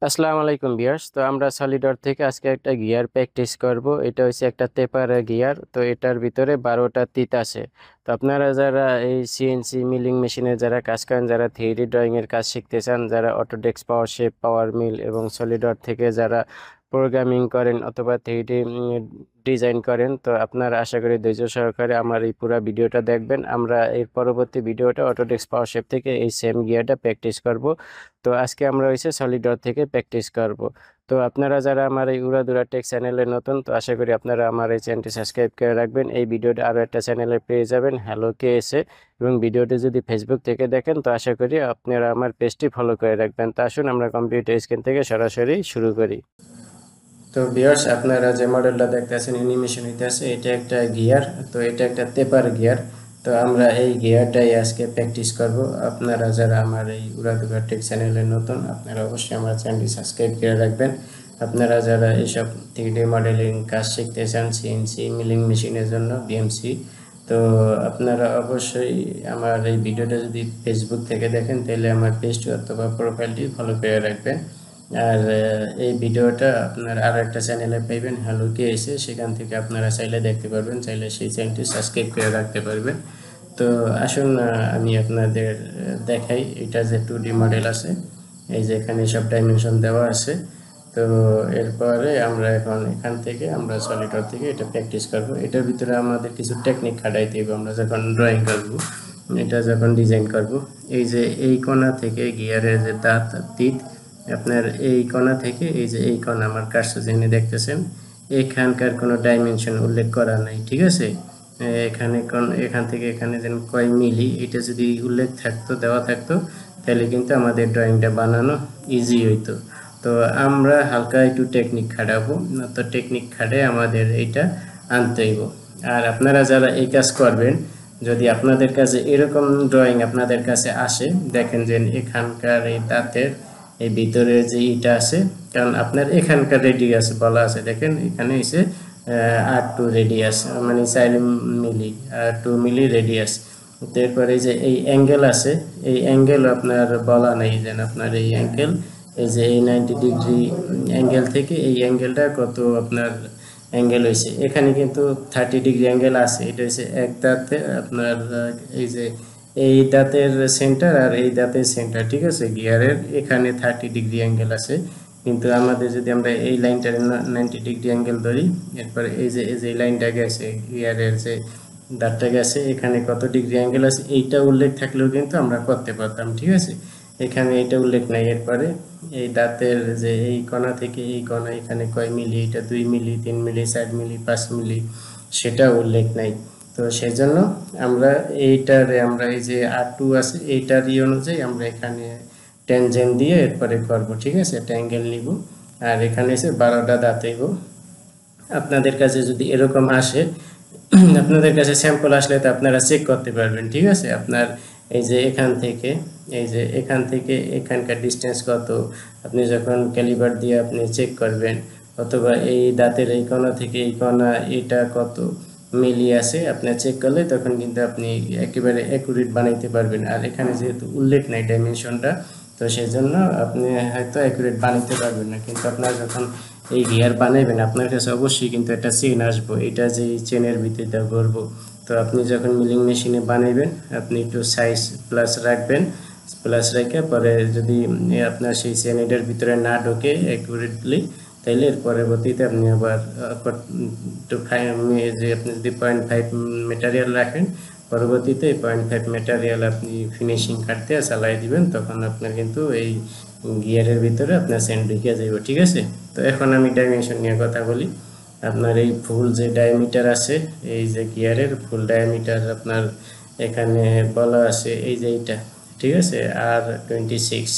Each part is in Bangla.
আসসালামু আলাইকুম ভিউয়ার্স। তো আমরা সলিডর থেকে আজকে একটা গিয়ার প্র্যাকটিস করব। এটা হচ্ছে একটা টেপার গিয়ার। তো এটার ভিতরে 12টা তিত আছে। তো আপনারা যারা এই সিএনসি মিলিং মেশিনে যারা কাজ করেন, যারা থ্রিডি ড্রয়িং এর কাজ শিখতে চান, যারা অটোডেস্ক, পাওয়ার শেপ, পাওয়ার মিল এবং সলিডর থেকে যারা প্রোগ্রামিং করেন অথবা থ্রিডি ডিজাইন করেন, তো আপনারা আশা করি ধৈর্য সহকারে আমার এই পুরো ভিডিওটা দেখবেন। আমরা এর পরবর্তী ভিডিওটা অটোডেস্ক, পাওয়ার শেপ থেকে এই সেম গিয়ারটা প্র্যাকটিস করব। তো আজকে আমরা হচ্ছে সলিডর থেকে প্র্যাকটিস করব। তো আপনারা যারা আমার এই উড়াদুরা টেক চ্যানেলে নতুন, তো আশা করি আপনারা আমার এই চ্যানেলটি সাবস্ক্রাইব করে রাখবেন। এই ভিডিওটা আরও একটা চ্যানেলে পেয়ে যাবেন, হ্যালো কে এসে। এবং ভিডিওটি যদি ফেসবুক থেকে দেখেন, তো আশা করি আপনারা আমার পেজটি ফলো করে রাখবেন। তো আসুন আমরা কম্পিউটার স্ক্রিন থেকে সরাসরি শুরু করি। তো ভিউয়ার্স, আপনারা যে মডেলটা দেখতেছেন অ্যানিমেশন হইতেছে, এটা একটা গিয়ার। তো এটা একটা টেপার গিয়ার। তো আমরা এই গিয়ারটাই আজকে প্র্যাকটিস করব। আপনারা যারা আমার এই উড়াদুরা টেক চ্যানেলে নতুন, আপনারা অবশ্যই আমার চ্যানেলটি সাবস্ক্রাইব করে রাখবেন। আপনারা যারা এইসব 3D মডেলিং কাজ শিখতে চান, সিএনসি মিলিং মেশিনের জন্য, বিএমসি, তো আপনারা অবশ্যই আমার এই ভিডিওটা যদি ফেসবুক থেকে দেখেন, তাহলে আমার পেজটি অথবা প্রোফাইলটি ফলো করে রাখবেন। আর এই ভিডিওটা আপনার আর একটা চ্যানেলে পাইবেন, হ্যালো কে এসে, সেখান থেকে আপনারা চাইলে দেখতে পারবেন, চাইলে সেই চ্যানেলটি সাবস্ক্রাইব করে রাখতে পারবেন। তো আসুন আমি আপনাদের দেখাই। এটা যে 2D মডেল আছে, এই যে এখানে সব ডাইমেনশন দেওয়া আছে। তো এরপরে আমরা এখান থেকে আমরা সলিডর থেকে এটা প্র্যাকটিস করব। এটার ভিতরে আমাদের কিছু টেকনিক খাটাইতে হবে আমরা যখন ড্রয়িং করব, এটা যখন ডিজাইন করব। এই যে এই কোণা থেকে গিয়ারের যে দাঁত তিত, আপনার এই কোণা থেকে এই যে এই কোণা আমার কাজটা যেখানে দেখতেছেন, এখানকার কোনো ডাইমেনশন উল্লেখ করা নাই, ঠিক আছে। এখান থেকে এখানে যেন কয় মিলি, এটা যদি উল্লেখ থাকতো, দেওয়া থাকতো, তাহলে কিন্তু আমাদের ড্রয়িংটা বানানো ইজি হইতো। তো আমরা হালকা একটু টেকনিক খাটাবো, তো টেকনিক খাটে আমাদের এইটা আনতে হইব। আর আপনারা যারা এই কাজ করবেন, যদি আপনাদের কাছে এরকম ড্রয়িং আপনাদের কাছে আসে, দেখেন যে এখানকার এই দাঁতের এই ভিতরে যে ইটা আছে, কারণ আপনার এখানকার রেডিয়াস বলা আছে, দেখেন এখানে এসে R2 রেডিয়াস, মানে 4 মিলি, 2 মিলি রেডিয়াস। তারপরে যে এই অ্যাঙ্গেল আছে, এই অ্যাঙ্গেল আপনার বলা নেই, যেন আপনার এই অ্যাঙ্গেল, এই যে এই 90 ডিগ্রি অ্যাঙ্গেল থেকে এই অ্যাঙ্গেলটা কত আপনার অ্যাঙ্গেল হয়েছে, এখানে কিন্তু 30 ডিগ্রি অ্যাঙ্গেল আছে। এটা হচ্ছে এক দাঁতে আপনার এই যে এই দাঁতের সেন্টার আর এই দাঁতের সেন্টার, ঠিক আছে। গিয়ারের এখানে 30 ডিগ্রি অ্যাঙ্গেল আছে, কিন্তু আমাদের যদি আমরা এই লাইনটার 90 ডিগ্রি অ্যাঙ্গেল ধরি, এরপরে এই যে লাইনটা গেছে, গিয়ারের যে দাঁতটা গেছে, এখানে কত ডিগ্রি অ্যাঙ্গেল আছে এইটা উল্লেখ থাকলেও কিন্তু আমরা করতে পারতাম, ঠিক আছে। এখানে এটা উল্লেখ নাই। এরপরে এই দাঁতের যে এই কোণা থেকে এই কোণা এখানে কয় মিলি, এটা 2 মিলি, 3 মিলি, 4 মিলি, 5 মিলি, সেটা উল্লেখ নাই। তো সেই জন্য আমরা আমরা এই যে R2 আছে, এইটার অনুযায়ী আমরা এখানে ট্যানজেন্ট দিয়ে এরপরে করব, ঠিক আছে। একটা অ্যাঙ্গেল নিব, আর এখানে এসে 12টা দাঁত হইব। আপনাদের কাছে যদি এরকম আসে, আপনাদের কাছে স্যাম্পল আসলে তো আপনারা চেক করতে পারবেন, ঠিক আছে। আপনার এই যে এখান থেকে এখানকার ডিস্টেন্স কত, আপনি যখন ক্যালিপার দিয়ে আপনি চেক করবেন, অথবা এই দাঁতের এই কোণা থেকে এই কোণা এটা কত মিলি আছে, আপনি চেক করলে তখন কিন্তু আপনি একেবারে অ্যাকুরেট বানাইতে পারবেন। আর এখানে যেহেতু উল্লেখ নাই ডাইমেনশনটা, তো সেই জন্য আপনি হয়তো অ্যাকুরেট বানাইতে পারবেন না। কিন্তু আপনার যখন এই গিয়ার বানাইবেন, আপনার কাছে অবশ্যই কিন্তু একটা চেন আসবো, এটা যে এই চেনের ভিত্তিতে করবো। তো আপনি যখন মিলিং মেশিনে বানাইবেন, আপনি একটু সাইজ প্লাস রাখবেন, প্লাস রেখে পরে যদি আপনার সেই চেন এটার ভিতরে না ঢোকে অ্যাকুরেটলি, তাইলে এর পরবর্তীতে আপনি আবার যে আপনি যদি 0.5 মেটেরিয়াল রাখেন, পরবর্তীতে 0.5 মেটেরিয়াল আপনি ফিনিশিং কাটতে চালাই দিবেন, তখন আপনার কিন্তু এই গিয়ারের ভিতরে আপনার চেন ঢুকে যাবে, ঠিক আছে। তো এখন আমি ডাইমেনশন নিয়ে কথা বলি। আপনার এই ফুল যে ডায়ামিটার আছে, এই যে গিয়ারের ফুল ডায়ামিটার আপনার এখানে বলা আছে, এই যে এইটা, ঠিক আছে, R26,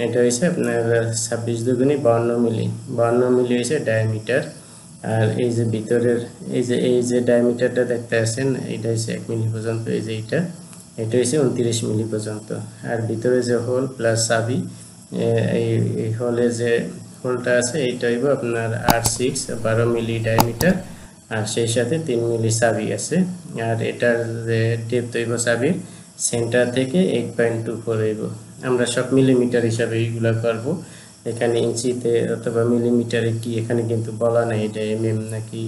এটা হয়েছে আপনার 26 দুগুণী 52 মিলি, 52 মিলি হয়েছে ডায়ামিটার। আর এই যে ভিতরের এই যে ডায়ামিটারটা দেখতে আছেন, এটা হচ্ছে 1 মিলি পর্যন্ত, এই যে এটা হচ্ছে 29 মিলি পর্যন্ত। আর ভিতরে যে হোল প্লাস চাবি, এই হোলের যে হোলটা আছে, এইটা হইব আপনার R6, 12 মিলি ডায়ামিটার, আর সেই সাথে 3 মিলি চাবি আছে। আর এটার যে ডেপথ হইব চাবির সেন্টার থেকে 8.24 হইব। আমরা সব মিলিমিটার হিসাবে এইগুলো করব। এখানে ইঞ্চিতে অথবা মিলিমিটারে কি এখানে কিন্তু বলা নাই, এটা এমএম নাকি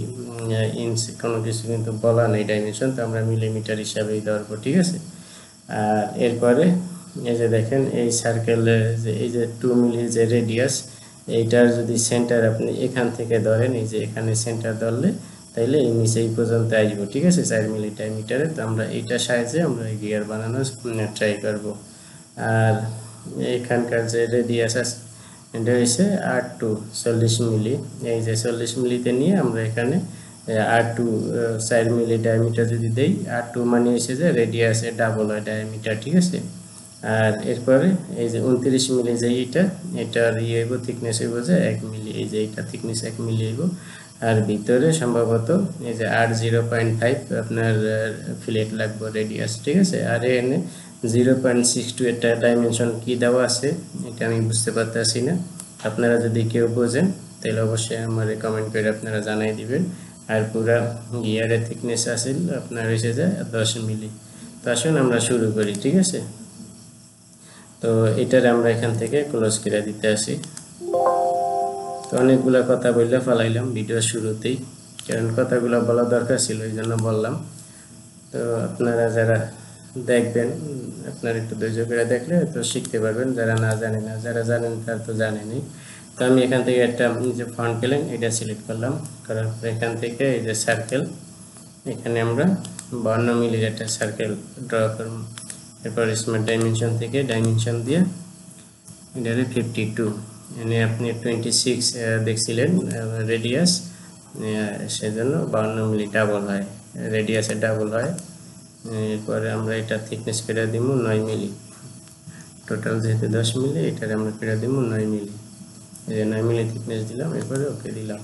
ইঞ্চি কোনো কিছু কিন্তু বলা নাই ডাইমেনশন, তো আমরা মিলিমিটার হিসাবেই ধরবো, ঠিক আছে। আর এরপরে এই যে দেখেন এই সার্কেলের যে এই যে 2 মিলি যে রেডিয়াস, এইটার যদি সেন্টার আপনি এখান থেকে ধরেন, এই যে এখানে সেন্টার ধরলে তাইলে এই নিচে এই পর্যন্ত আসবো, ঠিক আছে, 4 মিলি ডায়ামিটারে। তো আমরা এইটা সাহায্যে আমরা গিয়ার বানানোর ট্রাই করব। আর এখানকার যে রেডিয়াস আছে এটা হচ্ছে R2 40 মিলি, এই যে 40 মিলিতে নিয়ে আমরা এখানে R2 4 মিলি ডায়ামিটার যদি দেই, R2 মানে হচ্ছে যে রেডিয়াসে ডাবল হয় ডায়ামিটার, ঠিক আছে। আর এরপরে এই যে 29 মিলি যে এটার হইব থিকনেস হইব যে 1 মিলি, এই যে এটা থিকনেস 1 মিলি হইব। আর ভিতরে সম্ভবত এই যে R0.5 আপনার ফিলেট লাগবে রেডিয়াস, ঠিক আছে। আর এখানে 0.62 এটা ডাইমেনশন কি দেওয়া আছে এটা আমি বুঝতে পারতেছি না, আপনারা যদি কেউ বোঝেন তাহলে অবশ্যই আমারে কমেন্ট করে আপনারা জানাই দিবেন। আর পুরা গিয়ারের থিকনেস আছে আপনার হয়েছে যে 10 মিলি। তো আসুন আমরা শুরু করি, ঠিক আছে। তো এটার আমরা এখান থেকে ক্লোজ করে দিতে আসি। তো অনেকগুলা কথা বললে ফেলাইলাম ভিডিও শুরুতেই, কারণ কথাগুলো বলা দরকার ছিল, এই জন্য বললাম। তো আপনারা যারা দেখবেন আপনারা একটু ধৈর্য করে দেখলে তো শিখতে পারবেন, যারা না জানেন না, যারা জানেন তারা তো জানেনই। তো আমি এখান থেকে একটা যে ফন্ট প্লেন এটা সিলেক্ট করলাম, করার পর এখান থেকে এই যে সার্কেল, এখানে আমরা 52 মিলির একটা সার্কেল ড্র করব। এরপর স্মার্ট ডাইমেনশন থেকে ডাইমেনশন দিয়ে এটারে 52, এনে আপনি 26 দেখছিলেন রেডিয়াস, সেজন্য 52 মিলি ডাবল হয়, রেডিয়াসে ডাবল হয়। এরপরে আমরা এটা থিকনেস করে দিব 9 মিলি, টোটাল যেহেতু 10 মিলি এটারে আমরা করে দিব 9 মিলি, এই যে 9 মিলি থিকনেস দিলাম। এরপরে ওকে দিলাম,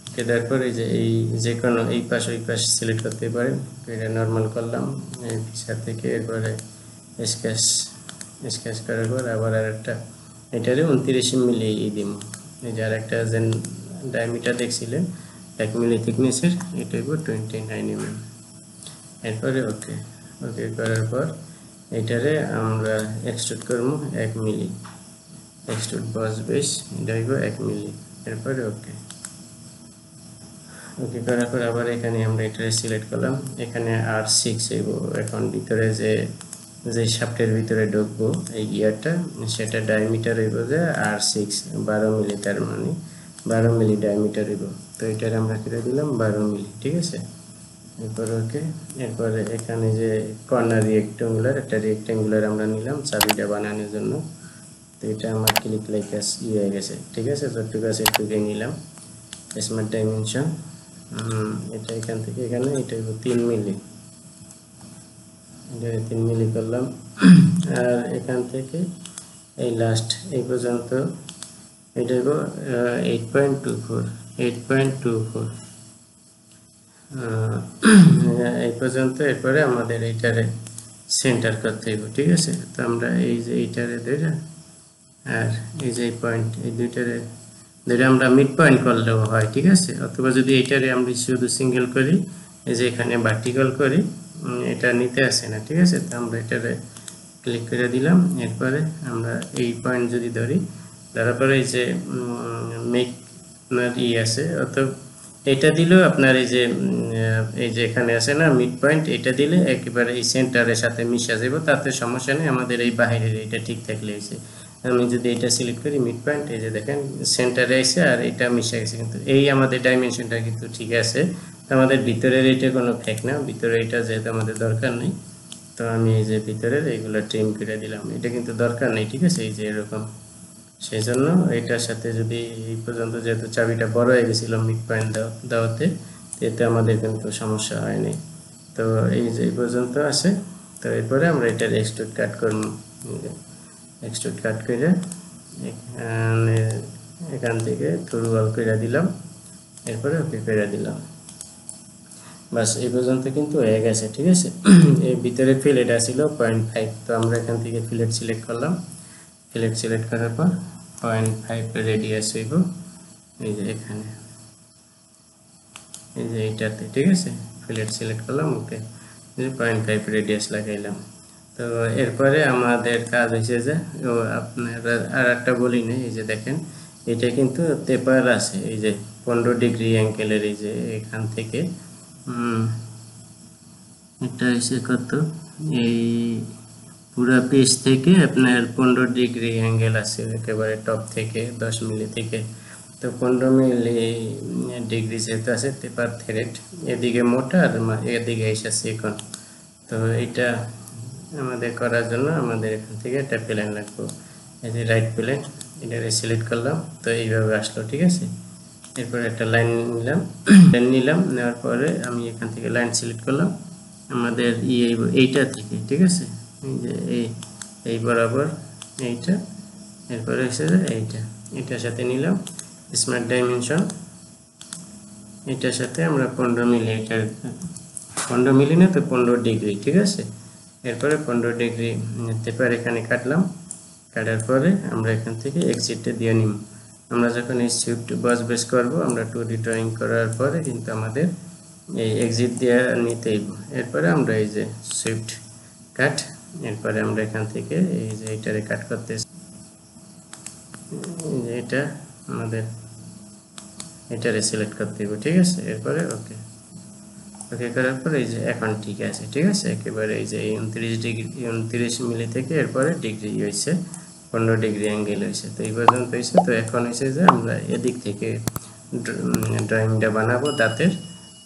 ওকে দেওয়ার পরে যে এই যে কোনো এই পাশ ওই পাশ সিলেক্ট করতে পারেন, এটা নর্মাল করলাম এই ফিচার থেকে। এরপরে স্কেচ স্কেচ করার পর আবার আরেকটা এটারে 29 মিলি দিব, এই যে আরেকটা যে ডায়ামিটার দেখছিলেন 1 মিলি থিকনেসের, এটা হইব 29 mm। এরপরে ওকে ওকে করার পর এটারে আমরা এক্সট্রুড করব 1 মিলি, এক্সট্রুড বস বেস এটা হইব 1 মিলি। এরপরে ওকে ওকে করার পর আবার এখানে আমরা এটারে সিলেক্ট করলাম, এখানে R6 হইব। এখন ভিতরে যে যে শাফটের ভিতরে ঢুকবো এই গিয়ারটা, সেটা ডায়ামিটার হইব যে R6 12 মিলি, তার মানে 12 মিলি ডায়ামিটার হইব। তো এটার আমরা করে দিলাম 12 মিলি, ঠিক আছে। এরপর ওকে, এরপরে এখানে যে কর্নার রেক্ট্যাঙ্গুলার একটা রেক্ট্যাঙ্গুলার আমরা নিলাম চাবিটা বানানোর জন্য। তো এটা আমার ক্লিক লাইক হয়ে গেছে, ঠিক আছে। যতটুকু আছে একটুকে নিলাম স্মার্ট ডাইমেনশন, এটা এখান থেকে এখানে এটা 3 মিলি, এটা 3 মিলি করলাম। আর এখান থেকে এই লাস্ট এই পর্যন্ত এটা হইব 8.24 8.24 এই পর্যন্ত। এরপরে আমাদের এইটারে সেন্টার করতে হইব, ঠিক আছে। তো আমরা এই যে এইটারে ধরে আর এই যে পয়েন্ট এই দুইটারে ধরে আমরা মিড পয়েন্ট করলেও হয়, ঠিক আছে। অথবা যদি এইটারে আমরা শুধু সিঙ্গেল করি, এই যে এখানে ভার্টিক্যাল করি, এটা নিতে আসে না, ঠিক আছে। তো আমরা এটারে ক্লিক করে দিলাম। এরপরে আমরা এই পয়েন্ট যদি ধরি, ধরার পরে এই যে মেক আপনার আছে, অথবা এটা দিলেও আপনার এই যে এখানে আছে না মিড পয়েন্ট, এটা দিলে একেবারে এই সেন্টারের সাথে মিশা যাবে, তাতে সমস্যা নেই। আমাদের এই বাইরের এটা ঠিক থাকলে এসে আমি যদি এটা সিলেক্ট করি মিড পয়েন্ট, এই যে দেখেন সেন্টারে এসে আর এটা মিশে গেছে, কিন্তু এই আমাদের ডাইমেনশনটা কিন্তু ঠিক আছে। আমাদের ভিতরের এটা কোনো ফেক না, ভিতরে এটা যেহেতু আমাদের দরকার নেই, তো আমি এই যে ভিতরের এইগুলো ট্রিম করে দিলাম, এটা কিন্তু দরকার নেই, ঠিক আছে। এই যে এরকম, সেই জন্য এটার সাথে যদি এই পর্যন্ত যেহেতু চাবিটা বড় হয়ে গেছিল মিড পয়েন্ট দেওয়াতে, এতে আমাদের কিন্তু সমস্যা হয়নি। তো এই যে এই পর্যন্ত আছে। তো এরপরে আমরা এটার এক্সট্রুড কাট করব, এক্সট্রুড কাট করে এখানে এখান থেকে থ্রু ওয়াল করে দিলাম। এরপরে ওকে করে দিলাম, বাস এই পর্যন্ত কিন্তু হয়ে গেছে, ঠিক আছে। এই ভিতরে ফিলেট আসছিল 0.5, তো আমরা এখান থেকে ফিলেট সিলেক্ট করলাম। ফিলেট সিলেক্ট করার পর 0.5 রেডিয়াস হইব এই যে এখানে, এই যে এইটাতে, ঠিক আছে। ফিলেট সিলেক্ট করলাম, ওকে 0.5 রেডিয়াস লাগাইলাম। তো এরপরে আমাদের কাজ হয়েছে যে আপনারা আর একটা বলি না, এই যে দেখেন এটা কিন্তু টেপার আছে, এই যে 15 ডিগ্রি অ্যাঙ্গেলের, এই যে এখান থেকে এটা এসে কত, এই পুরো পেজ থেকে আপনার 15 ডিগ্রি অ্যাঙ্গেল আছে একেবারে টপ থেকে 10 মিলি থেকে। তো 15 মিলি ডিগ্রি যেহেতু আছে টেপার থ্রেড, এদিকে মোটা আর এদিকে এসে চিকন। তো এটা আমাদের করার জন্য আমাদের এখান থেকে একটা প্লেন লাগবে, এই যে রাইট প্লেন, এটা সিলেক্ট করলাম। তো এইভাবে আসলো, ঠিক আছে। এরপর একটা লাইন নিলাম, লাইন নিলাম, নেওয়ার পরে আমি এখান থেকে লাইন সিলেক্ট করলাম আমাদের এইটা থেকে, ঠিক আছে। এই যে এই বরাবর এইটা, এরপরে এসে এইটা, এটার সাথে নিলাম স্মার্ট ডাইমেনশন, এটার সাথে আমরা 15 মিলি, এটার 15 মিলি না তো 15 ডিগ্রি, ঠিক আছে। এরপরে 15 ডিগ্রি টেপার এখানে কাটলাম, কাটার পরে আমরা এখান থেকে এক্সিটটা দিয়ে নিব। আমরা যখন এই শিফট বস বেস করব, আমরা 2D ড্রয়িং করার পরে কিন্তু আমাদের এই এক্সিট দিয়ে নিতেই। এরপরে আমরা এই যে শিফট কাট, এরপরে আমরা এখান থেকে এই যে এটারে কাট করতেছি, এটা আমাদের এটারে সিলেক্ট করতে হবে, ঠিক আছে। এরপরে ওকে, ওকে করার পরে এই যে এখন ঠিক আছে, ঠিক আছে। একেবারে এই যে 29 মিলি থেকে এরপরে ডিগ্রি হয়েছে 15 ডিগ্রি অ্যাঙ্গেল হয়েছে। তো এই পর্যন্ত হয়েছে। তো এখন হয়েছে যে আমরা এদিক থেকে ড্রয়িংটা বানাবো দাঁতের।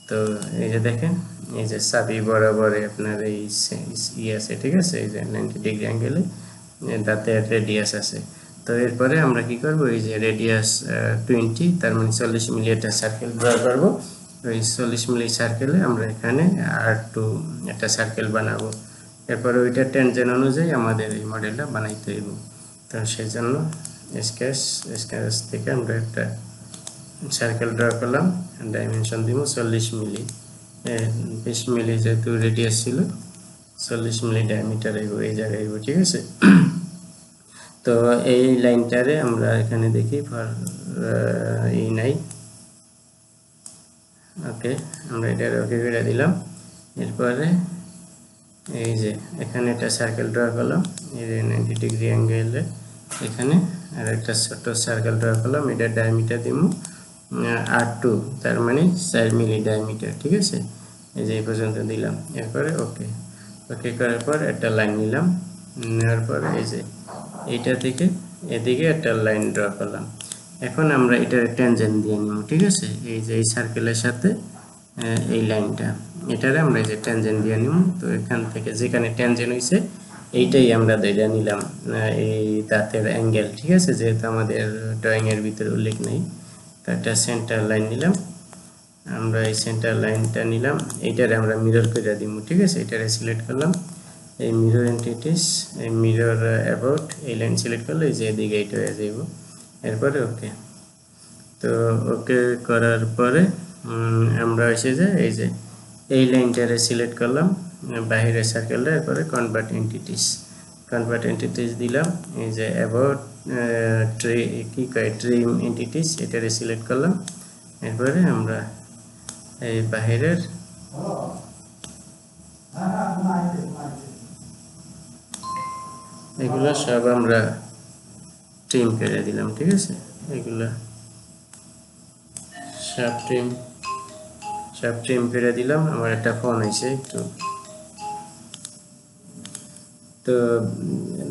তো এই যে দেখেন, এই যে চাবি বরাবর আপনার এই আছে, ঠিক আছে। এই যে 90 ডিগ্রি অ্যাঙ্গেলে দাঁতের রেডিয়াস আছে। তো এরপরে আমরা কি করব, এই যে রেডিয়াস 20, তার মানে 40 মিলি একটা সার্কেল ড্র করব। ওই 40 মিলি সার্কেলে আমরা এখানে R2 একটা সার্কেল বানাবো। এরপরে ওইটা টেনজেন্ট অনুযায়ী আমাদের এই মডেলটা বানাইতে হইব। তো সেই জন্য স্কেচ থেকে আমরা একটা সার্কেল ড্র করলাম, ডাইমেনশন দিব 40 মিলি, 20 মিলি যেহেতু রেডিয়াস ছিল, 40 মিলি ডায়ামিটার হইব এই জায়গায় হইব, ঠিক আছে। তো এই লাইনটারে আমরা এখানে দেখি এই নাই, ওকে, আমরা এটা ওকে করে দিলাম। এরপরে এই যে এখানে একটা সার্কেল ড্র করলাম, এই যে 90 ডিগ্রি অ্যাঙ্গেলে এখানে আর একটা ছোট সার্কেল ড্র করলাম, এটা ডায়ামিটার দিব R2, তার মানে 4 মিলি ডায়ামিটার, ঠিক আছে। এই যে এই পর্যন্ত দিলাম। এরপরে ওকে, ওকে করার পর একটা লাইন নিলাম, নেওয়ার পর এই যে এইটা থেকে এদিকে একটা লাইন ড্র করলাম। এখন আমরা এটার ট্যানজেন্ট দিয়ে নিব, ঠিক আছে। এই যে এই সার্কেলের সাথে এই লাইনটা, এটারে আমরা এই যে ট্যানজেন্ট দিয়ে নিব। তো এখান থেকে যেখানে ট্যানজেন্ট হয়েছে এইটাই আমরা ধরে নিলাম এই দাঁতের অ্যাঙ্গেল, ঠিক আছে। যেহেতু আমাদের ড্রয়িংয়ের ভিতরে উল্লেখ নেই, তো একটা সেন্টার লাইন নিলাম, আমরা এই সেন্টার লাইনটা নিলাম, এইটারে আমরা মিরর করে দিব, ঠিক আছে। এটারে সিলেক্ট করলাম, এই মিরর এন্টিটিস, এই মিরর অ্যাবাউট, এই লাইন সিলেক্ট করলে এই যে এদিকে এইটা হয়ে যাব। এরপরে ওকে, তো ওকে করার পরে আমরা এসে যে এই যে এই লাইনটারে সিলেক্ট করলাম বাইরের সার্কেলটা। এরপরে কনভার্ট এন্টিটিস দিলাম, এই যে অ্যাবাউট ট্রিম এন্টিটিস, এটারে সিলেক্ট করলাম। এরপরে আমরা এই বাহিরের এগুলো সব আমরা ট্রিম করে দিলাম, ঠিক আছে। এগুলো সব ট্রিম করে দিলাম। আমার একটা ফোন আছে একটু, তো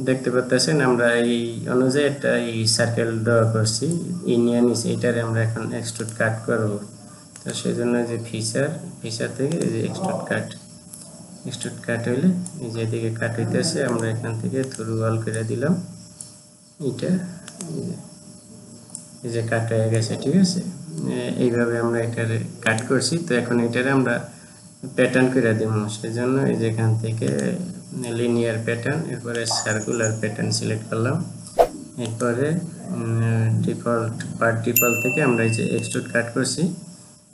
দেখতে পাচ্ছেন আমরা এই অনুযায়ী একটা এই সার্কেল ড্র করছি, ইন্ডিয়ান এটারে আমরা এখন এক্সট্রুড কাট করব। তো সেই জন্য যে ফিচার থেকে এই যে এক্সট্রুড কাট হইলে এই যে এদিকে কাট হইতেছে, আমরা এখান থেকে থ্রু অল করে দিলাম। এটা এই যে কাট হয়ে গেছে, ঠিক আছে। এইভাবে আমরা এটারে কাট করছি। তো এখন এটারে আমরা প্যাটার্ন করে দেব, সেজন্য এই যে এখান থেকে লিনিয়ার প্যাটার্ন, এরপরে সার্কুলার প্যাটার্ন সিলেক্ট করলাম। এরপরে ডিফল্ট থেকে আমরা এই যে এক্সট্রুড কাট করছি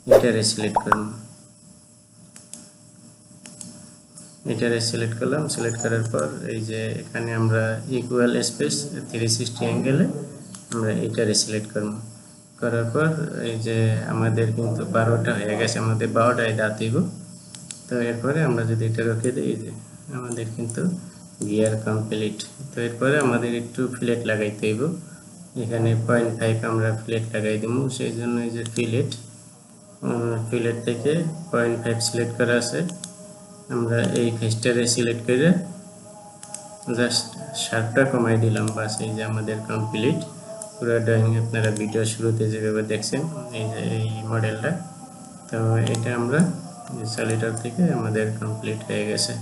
এটারে সিলেক্ট করব, এটারে সিলেক্ট করলাম। সিলেক্ট করার পর এই যে এখানে আমরা ইকুয়াল স্পেস 360 অ্যাঙ্গেলে আমরা এটারে সিলেক্ট করব। করার পর এই যে আমাদের কিন্তু 12টা হয়ে গেছে, আমাদের 12টায় দাঁত দিব। তো এরপরে আমরা যদি এটা রেখে দিই, যে আমাদের কিন্তু গিয়ার কমপ্লিট। তো এরপরে আমাদের একটু ফিলেট লাগাইতে হইব। এখানে 0.5 আমরা ফিলেট লাগাই দিব, সেই জন্য এই যে ফিলেট থেকে 0.5 সিলেক্ট করা আছে, আমরা এই ফেসটারে সিলেক্ট করে জাস্ট শার্পটা কমাই দিলাম, বাস এই যে আমাদের কমপ্লিট পুরো ড্রয়িং। আপনারা ভিডিও শুরুতে যেভাবে দেখছেন এই যে এই মডেলটা, তো এটা আমরা সলিডওয়ার্ক থেকে আমাদের কমপ্লিট হয়ে গেছে।